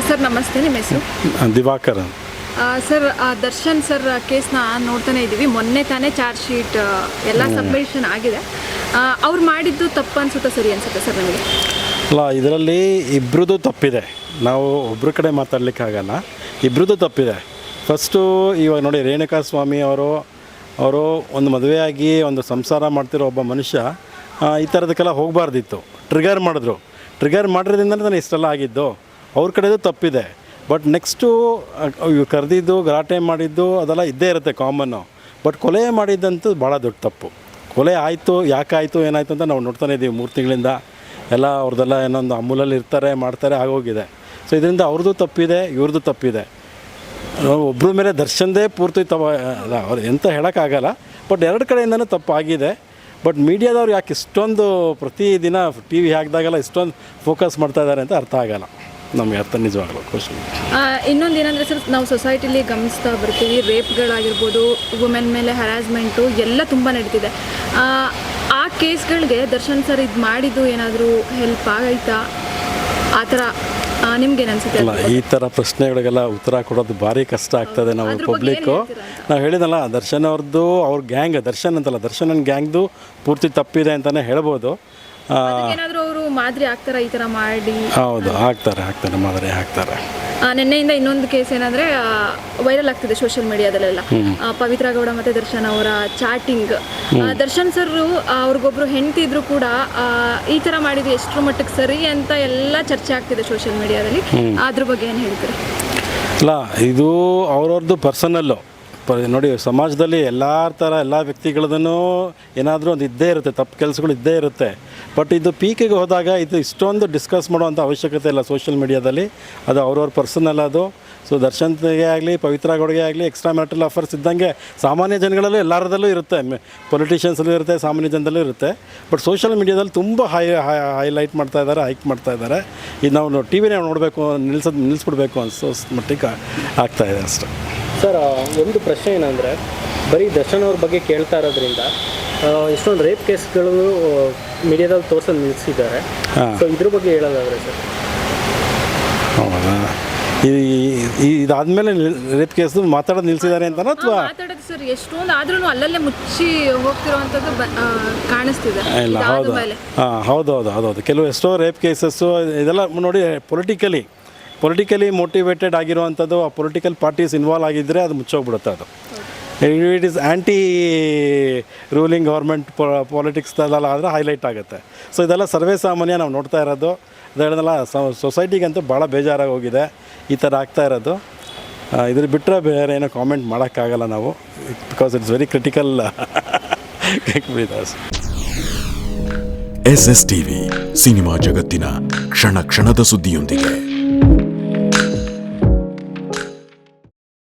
Sir ನಮಸ್ತೆ, ನಿಮ್ಮ ಹೆಸರು? ದಿವಾಕರ್. ಸರ್, ದರ್ಶನ್ ಸರ್ ಕೇಸ್ನ ನೋಡ್ತಾನೆ ಇದ್ದೀವಿ. ಮೊನ್ನೆ ತಾನೇ ಚಾರ್ಜ್ ಶೀಟ್ ಎಲ್ಲ ಸಬ್ಮಿಷನ್ ಆಗಿದೆ. ಅವ್ರು ಮಾಡಿದ್ದು ತಪ್ಪು ಅನ್ಸುತ್ತಾ ಸರಿ ಅನ್ಸುತ್ತೆ ಸರ್ ನಮಗೆ? ಅಲ್ಲ, ಇದರಲ್ಲಿ ಇಬ್ಬರದು ತಪ್ಪಿದೆ. ನಾವು ಒಬ್ಬರ ಕಡೆ ಮಾತಾಡಲಿಕ್ಕಾಗಲ್ಲ, ಇಬ್ಬರದು ತಪ್ಪಿದೆ. ಫಸ್ಟು ಇವಾಗ ನೋಡಿ, ರೇಣುಕಾ ಸ್ವಾಮಿ ಅವರು ಒಂದು ಮದುವೆಯಾಗಿ ಒಂದು ಸಂಸಾರ ಮಾಡ್ತಿರೋ ಒಬ್ಬ ಮನುಷ್ಯ ಈ ಥರದಕ್ಕೆಲ್ಲ ಹೋಗಬಾರ್ದಿತ್ತು. ಟ್ರಿಗರ್ ಮಾಡಿರೋದ್ರಿಂದ ನಾನು ಇಷ್ಟೆಲ್ಲ ಆಗಿದ್ದು. ಅವ್ರ ಕಡೆದು ತಪ್ಪಿದೆ. ಬಟ್ ನೆಕ್ಸ್ಟು ಕರೆದಿದ್ದು, ಗಲಾಟೆ ಮಾಡಿದ್ದು ಅದೆಲ್ಲ ಇದ್ದೇ ಇರುತ್ತೆ, ಕಾಮನ್ನು. ಬಟ್ ಕೊಲೆ ಮಾಡಿದ್ದಂತೂ ಭಾಳ ದೊಡ್ಡ ತಪ್ಪು. ಕೊಲೆ ಆಯಿತು, ಯಾಕಾಯಿತು, ಏನಾಯಿತು ಅಂತ ನಾವು ನೋಡ್ತಾನೆ ಇದ್ದೀವಿ 3 ತಿಂಗಳಿಂದ. ಎಲ್ಲ ಅವ್ರದ್ದೆಲ್ಲ ಏನೊಂದು ಅಮೂಲಲ್ಲಿ ಇರ್ತಾರೆ, ಮಾಡ್ತಾರೆ, ಆಗೋಗಿದೆ. ಸೊ ಇದರಿಂದ ಅವ್ರದ್ದು ತಪ್ಪಿದೆ, ಇವ್ರದ್ದು ತಪ್ಪಿದೆ. ಒಬ್ಬರ ಮೇಲೆ ದರ್ಶನದೇ ಪೂರ್ತಿ ಅವ್ರು ಎಂತ ಹೇಳೋಕ್ಕಾಗಲ್ಲ. ಬಟ್ 2 ಕಡೆಯಿಂದನೂ ತಪ್ಪಾಗಿದೆ. ಬಟ್ ಮೀಡಿಯಾದವ್ರು ಯಾಕೆ ಇಷ್ಟೊಂದು ಪ್ರತಿದಿನ ಟಿ ವಿ ಹಾಕಿದಾಗೆಲ್ಲ ಇಷ್ಟೊಂದು ಫೋಕಸ್ ಮಾಡ್ತಾ ಇದ್ದಾರೆ ಅಂತ ಅರ್ಥ ಆಗಲ್ಲ ನಮಗೆ. ನಿಜವಾಗ್ಲೂ ಖುಷಿ. ಇನ್ನೊಂದು ಏನಂದರೆ ಸರ್, ನಾವು ಸೊಸೈಟಿಲಿ ಗಮನಿಸ್ತಾ ಬರ್ತೀವಿ, ರೇಪ್ಗಳಾಗಿರ್ಬೋದು, ವುಮೆನ್ ಮೇಲೆ ಹರಾಸ್ಮೆಂಟು ಎಲ್ಲ ತುಂಬ ನಡೀತಿದೆ. ಆ ಕೇಸ್ಗಳಿಗೆ ದರ್ಶನ್ ಸರ್ ಇದು ಮಾಡಿದ್ದು ಏನಾದರೂ ಹೆಲ್ಪ್ ಆಗಾಯ್ತಾ? ಆ ಥರ ನಿಮ್ಗೇನು ಅನ್ಸುತ್ತೆ? ಅಲ್ಲ, ಈ ಥರ ಪ್ರಶ್ನೆಗಳಿಗೆಲ್ಲ ಉತ್ತರ ಕೊಡೋದು ಭಾರಿ ಕಷ್ಟ ಆಗ್ತದೆ. ನಾವು ಪಬ್ಲಿಕ್ಕು ನಾವು ಹೇಳಿದಲ್ಲ, ದರ್ಶನ್ ಅವ್ರದ್ದು, ಅವ್ರ ಗ್ಯಾಂಗ್, ದರ್ಶನ್ ಅಂತಲ್ಲ, ದರ್ಶನ್ ಗ್ಯಾಂಗ್ದು ಪೂರ್ತಿ ತಪ್ಪಿದೆ ಅಂತಲೇ ಹೇಳ್ಬೋದು. ಏನಾದರೂ ಅವರು ಮಾದರಿ ಆಗ್ತಾರ ಈ ಥರ ಮಾಡಿ? ಹೌದು, ಆಗ್ತಾರೆ ಮಾದರಿ ಆಗ್ತಾರೆ. ನಿನ್ನೆಯಿಂದ ಇನ್ನೊಂದು ಕೇಸ್ ಏನಂದರೆ ವೈರಲ್ ಆಗ್ತಿದೆ ಸೋಷಿಯಲ್ ಮೀಡಿಯಾದಲ್ಲೆಲ್ಲ. ಪವಿತ್ರ ಗೌಡ ಮತ್ತು ದರ್ಶನ್ ಅವರ ಚಾಟಿಂಗ್. ದರ್ಶನ್ ಸರ್ ಅವ್ರಿಗೊಬ್ರು ಹೆಂಡತಿ ಇದ್ರು ಕೂಡ ಈ ಥರ ಮಾಡಿದ್ದು ಎಷ್ಟರ ಮಟ್ಟಕ್ಕೆ ಸರಿ ಅಂತ ಎಲ್ಲ ಚರ್ಚೆ ಆಗ್ತಿದೆ ಸೋಷಿಯಲ್ ಮೀಡಿಯಾದಲ್ಲಿ. ಅದ್ರ ಬಗ್ಗೆ ಏನು ಹೇಳ್ತೀರಿ? ಇಲ್ಲ, ಇದು ಅವ್ರವ್ರದ್ದು ಪರ್ಸನಲ್ಲು. ನೋಡಿ, ಸಮಾಜದಲ್ಲಿ ಎಲ್ಲ ವ್ಯಕ್ತಿಗಳದೂ ಏನಾದರೂ ಒಂದು ಇದ್ದೇ ಇರುತ್ತೆ, ತಪ್ಪು ಕೆಲಸಗಳು ಇದ್ದೇ ಇರುತ್ತೆ. ಬಟ್ ಇದು ಪೀಕಿಗೆ ಹೋದಾಗ ಇದು ಇಷ್ಟೊಂದು ಡಿಸ್ಕಸ್ ಮಾಡೋವಂಥ ಅವಶ್ಯಕತೆ ಇಲ್ಲ ಸೋಷಿಯಲ್ ಮೀಡಿಯಾದಲ್ಲಿ. ಅದು ಅವ್ರವ್ರ ಪರ್ಸನಲ್ ಅದು. ಸೊ ದರ್ಶನ್ಗೆ ಆಗಲಿ, ಪವಿತ್ರ ಗೌಡ್ಗೆ ಆಗಲಿ, ಎಕ್ಸ್ಟ್ರಾ ಮ್ಯಾರಿಟಲ್ ಅಫೇರ್ಸ್ ಇದ್ದಂಗೆ ಸಾಮಾನ್ಯ ಜನಗಳಲ್ಲೂ ಎಲ್ಲರದಲ್ಲೂ ಇರುತ್ತೆ, ಪೊಲಿಟಿಷಿಯನ್ಸಲ್ಲೂ ಇರುತ್ತೆ, ಸಾಮಾನ್ಯ ಜನದಲ್ಲೂ ಇರುತ್ತೆ. ಬಟ್ ಸೋಷಿಯಲ್ ಮೀಡಿಯಾದಲ್ಲಿ ತುಂಬ ಹೈಲೈಟ್ ಮಾಡ್ತಾಯಿದ್ದಾರೆ, ಹೈಕ್ ಮಾಡ್ತಾಯಿದ್ದಾರೆ. ಇದು ನಾವು ಟಿ ವಿನೇ ನೋಡಬೇಕು, ನಿಲ್ಲಿಸ್ಬಿಡ್ಬೇಕು ಅನಿಸೋ ಮಟ್ಟಿಗೆ ಆಗ್ತಾಯಿದೆ ಅಷ್ಟೇ. ಸರ್, ಒಂದು ಪ್ರಶ್ನೆ ಏನಂದರೆ, ಬರೀ ದರ್ಶನ್ ಅವ್ರ ಬಗ್ಗೆ ಕೇಳ್ತಾ ಇರೋದ್ರಿಂದ ಎಷ್ಟೊಂದು ರೇಪ್ ಕೇಸ್ಗಳು ಮೀಡಿಯಾದಲ್ಲಿ ತೋರಿಸೋದು ನಿಲ್ಲಿಸಿದ್ದಾರೆ. ಸೊ ಇದ್ರ ಬಗ್ಗೆ ಹೇಳೋದಾದರೆ ಸರ್? ಹೌದಾ, ಇದಾದ್ಮೇಲೆ ರೇಪ್ ಕೇಸ್ ಮಾತಾಡೋದು ನಿಲ್ಲಿಸಿದ್ದಾರೆ ಅಂತ ಅಥವಾ ಮಾತಾಡೋದು ಸರ್ ಎಷ್ಟೊಂದು ಆದ್ರೂ ಅಲ್ಲಲ್ಲೇ ಮುಚ್ಚಿ ಹೋಗ್ತಿರುವಂಥದ್ದು ಕಾಣಿಸ್ತಿದೆ. ಇಲ್ಲ, ಹೌದು. ಕೆಲವು ಎಷ್ಟೋ ರೇಪ್ ಕೇಸಸ್ಸು ಇದೆಲ್ಲ ನೋಡಿ, ಪೊಲಿಟಿಕಲಿ ಮೋಟಿವೇಟೆಡ್ ಆಗಿರುವಂಥದ್ದು, ಆ ಪೊಲಿಟಿಕಲ್ ಪಾರ್ಟೀಸ್ ಇನ್ವಾಲ್ವ್ ಆಗಿದ್ದರೆ ಅದು ಮುಚ್ಚೋಗ್ಬಿಡುತ್ತೆ. ಅದು it is anti ruling government ಪಾಲಿಟಿಕ್ಸ್ದಲ್ಲ ಆದರೆ ಹೈಲೈಟ್ ಆಗುತ್ತೆ. ಸೊ ಇದೆಲ್ಲ ಸರ್ವೇ ಸಾಮಾನ್ಯ ನಾವು ನೋಡ್ತಾ ಇರೋದು. ಅದು ಹೇಳಿದಲ್ಲ, ಸೊಸೈಟಿಗಂತೂ ಭಾಳ ಬೇಜಾರಾಗಿ ಹೋಗಿದೆ ಈ ಥರ ಆಗ್ತಾ ಇರೋದು. ಇದ್ರ ಬಿಟ್ಟರೆ ಬೇರೆ ಏನೋ ಕಾಮೆಂಟ್ ಮಾಡೋಕ್ಕಾಗಲ್ಲ ನಾವು, because it's very critical. SS TV cinema ಜಗತ್ತಿನ ಕ್ಷಣ ಕ್ಷಣದ ಸುದ್ದಿಯೊಂದಿಗೆ.